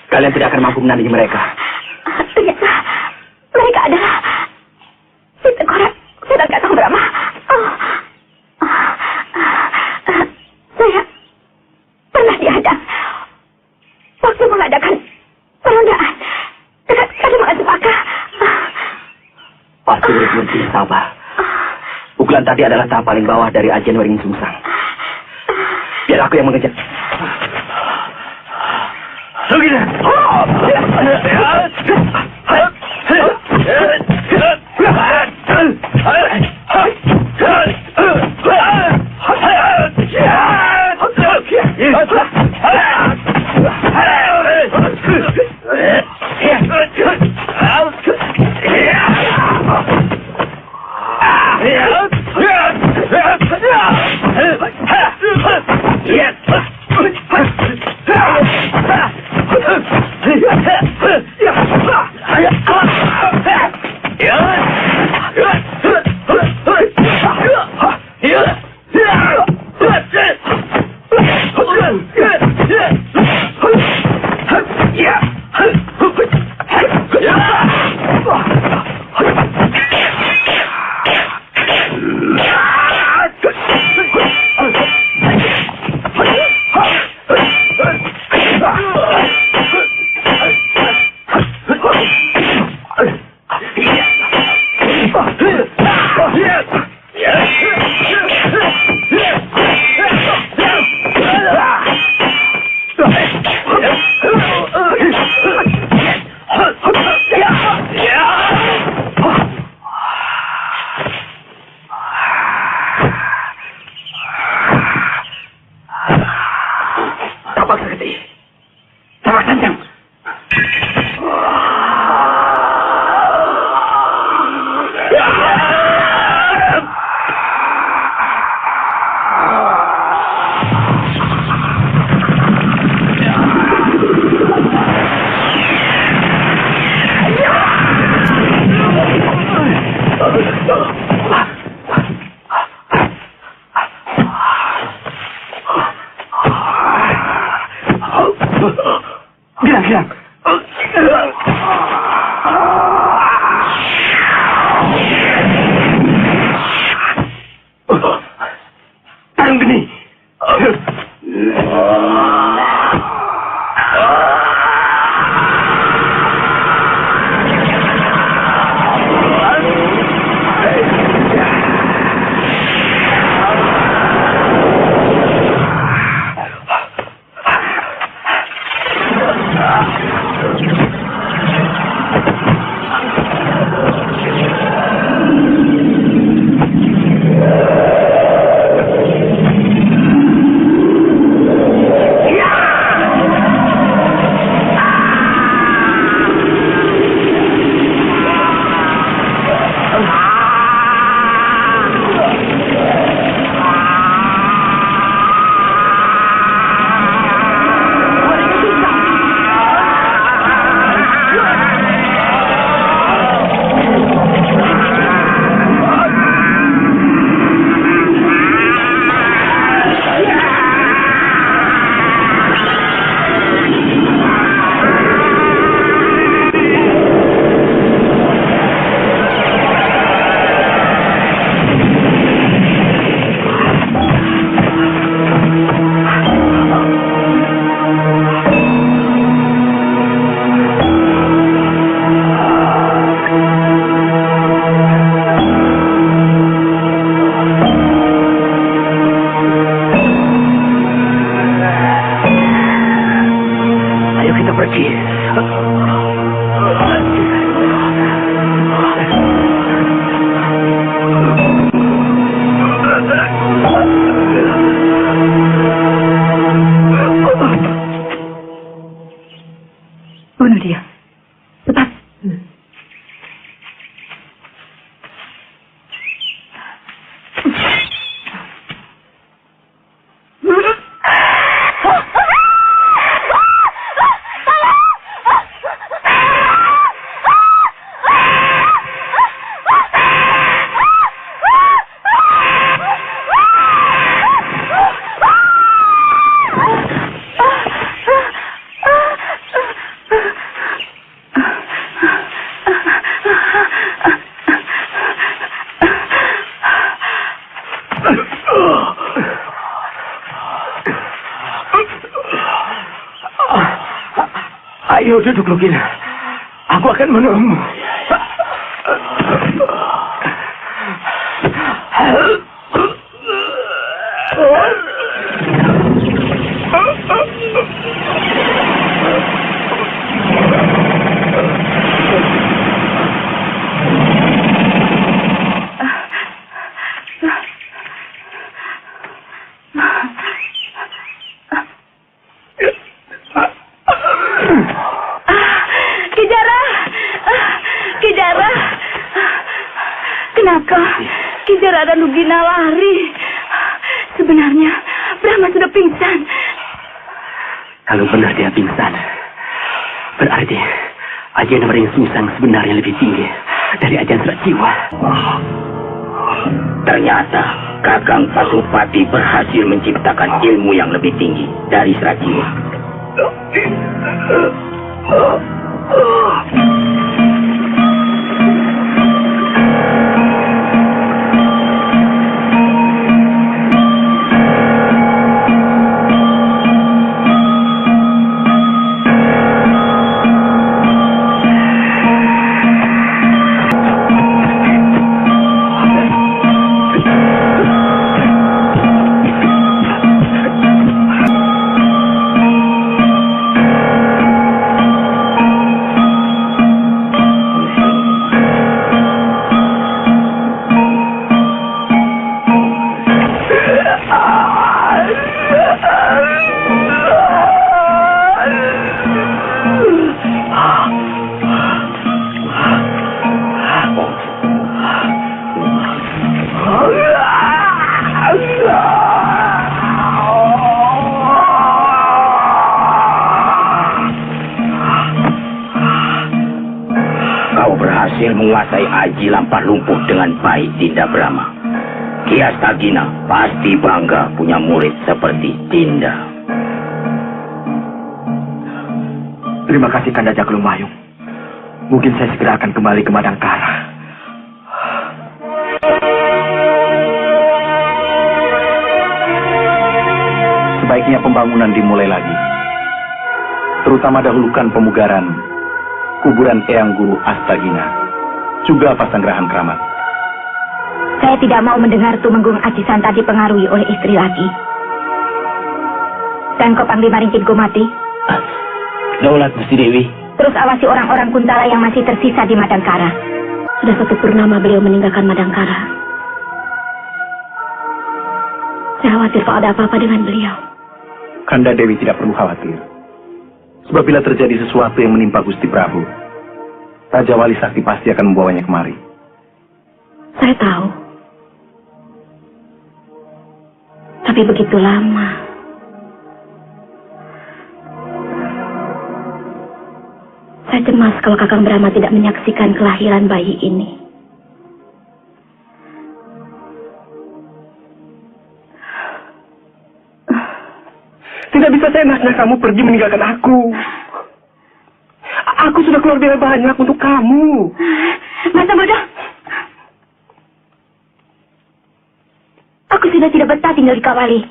Kalian tidak akan mampu menandingi mereka. Ternyata mereka adalah si Tengkorak sedang Kang Brahma. Saya pernah dihadang waktu mengadakan perundaan dekat Kademangan Cempaka. Pasti berhenti sabar. Pukulan tadi adalah tahap paling bawah dari ajian Waringin Sungsang. Biar aku yang mengejar. Girang. Tarung geni. Bunuh dia. Cepat. Ayo duduk, Lugina. Aku akan menolongmu. Kenapa Kijara dan Lugina lari? Sebenarnya Brahma sudah pingsan. Kalau benar dia pingsan, berarti ajian Mering Sungsang sebenarnya lebih tinggi dari ajian Serat Jiwa. Ternyata Kakang Pasupati berhasil menciptakan ilmu yang lebih tinggi dari Serat Jiwa. Menguasai aji lampar lumpuh dengan baik, Dinda Brahma. Ki Astagina pasti bangga punya murid seperti Dinda. Terima kasih Kanda Jagalungmayung. Mungkin saya segera akan kembali ke Madangkara. Sebaiknya pembangunan dimulai lagi. Terutama dahulukan pemugaran kuburan Eyang Guru Astagina, juga Pasanggrahan Kramat. Saya tidak mau mendengar Tumenggung Aji Santa dipengaruhi oleh istri lagi. Dan kau Panglima Ringkitku mati. Daulat Gusti Dewi. Terus awasi orang-orang Kuntala yang masih tersisa di Madangkara. Sudah 1 purnama beliau meninggalkan Madangkara. Saya khawatir kalau ada apa-apa dengan beliau. Kanda Dewi tidak perlu khawatir. Sebab bila terjadi sesuatu yang menimpa Gusti Prabu, Raja Wali Sakti pasti akan membawanya kemari. Saya tahu. Tapi begitu lama. Saya cemas kalau Kakang Brahma tidak menyaksikan kelahiran bayi ini. Tidak bisa seenaknya kamu pergi meninggalkan aku. Aku sudah keluar biaya banyak untuk kamu. Masa bodoh. Aku sudah tidak betah tinggal di Kawali.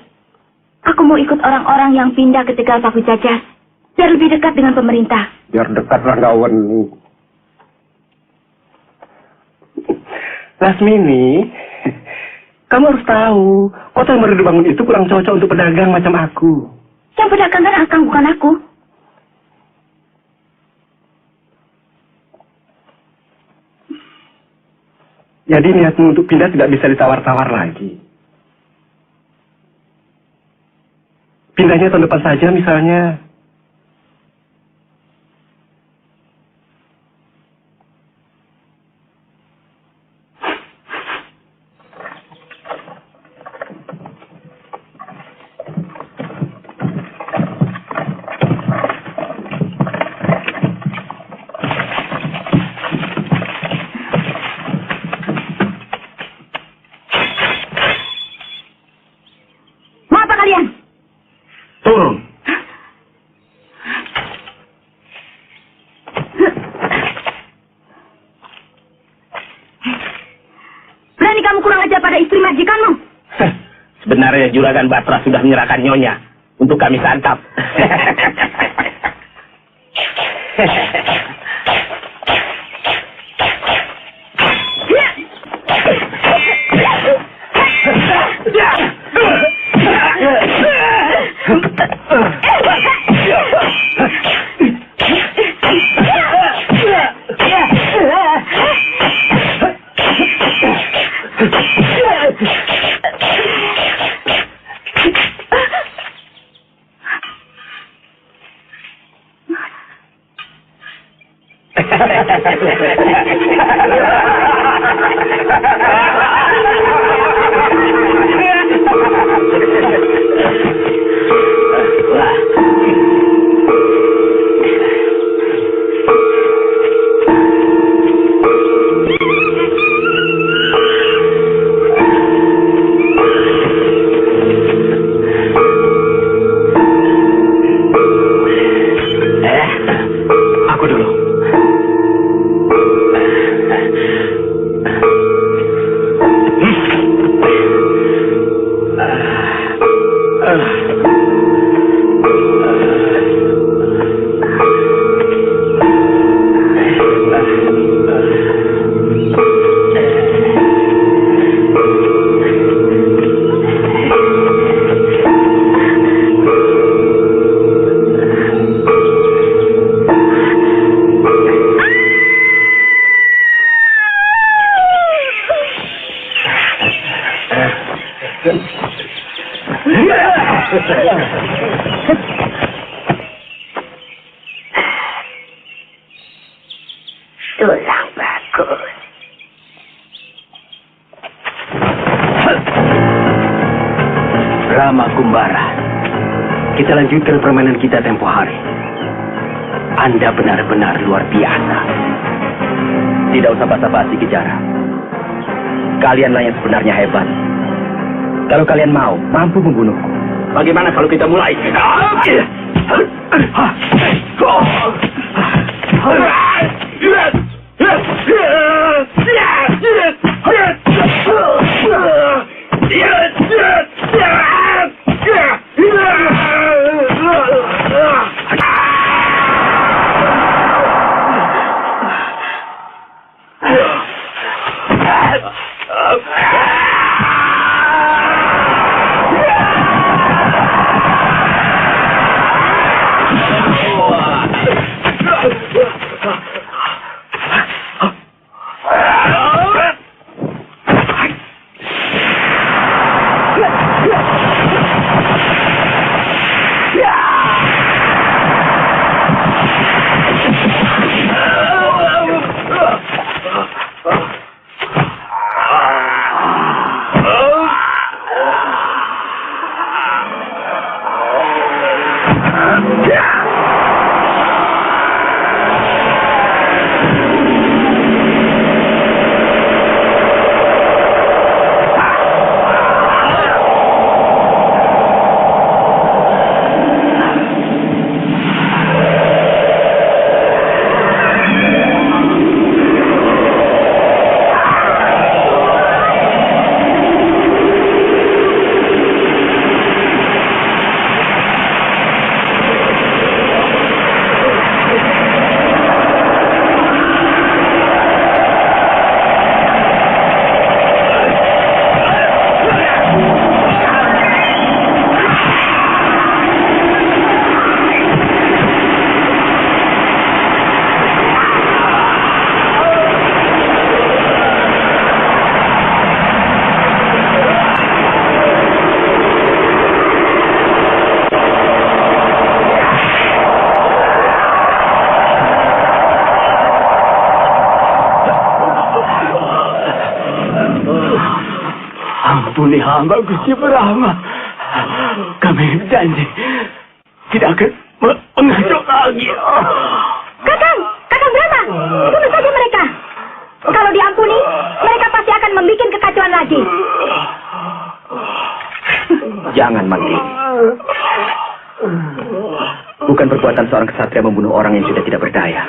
Aku mau ikut orang-orang yang pindah ke Tegal Paku Jajar, biar lebih dekat dengan pemerintah. Biar dekat Ranggaweni. Lasmini, kamu harus tahu, kota yang baru dibangun itu kurang cocok untuk pedagang macam aku. Yang pedagang kan Akang, bukan aku. Jadi niatmu untuk pindah tidak bisa ditawar-tawar lagi. Pindahnya tahun depan saja misalnya. Turun. Berani kamu kurang ajar pada istri majikanmu? Sebenarnya Juragan Batra sudah menyerahkan Nyonya untuk kami santap. Tulang bagus. Rama Kumbara, kita lanjutkan permainan kita tempo hari. Anda benar-benar luar biasa. Tidak usah basa-basi, Kijara. Kalianlah yang sebenarnya hebat. Kalau kalian mau, mampu membunuhku. Bagaimana kalau kita mulai? Ampuni hamba Gusti Brahma. Kami janji tidak akan mengacau lagi. Kakang Brahma, bunuh saja mereka. Kalau diampuni, mereka pasti akan membuat kekacauan lagi. Jangan, Mandiri. Bukan perbuatan seorang ksatria membunuh orang yang sudah tidak berdaya.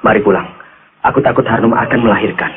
Mari pulang. Aku takut Harnum akan melahirkan.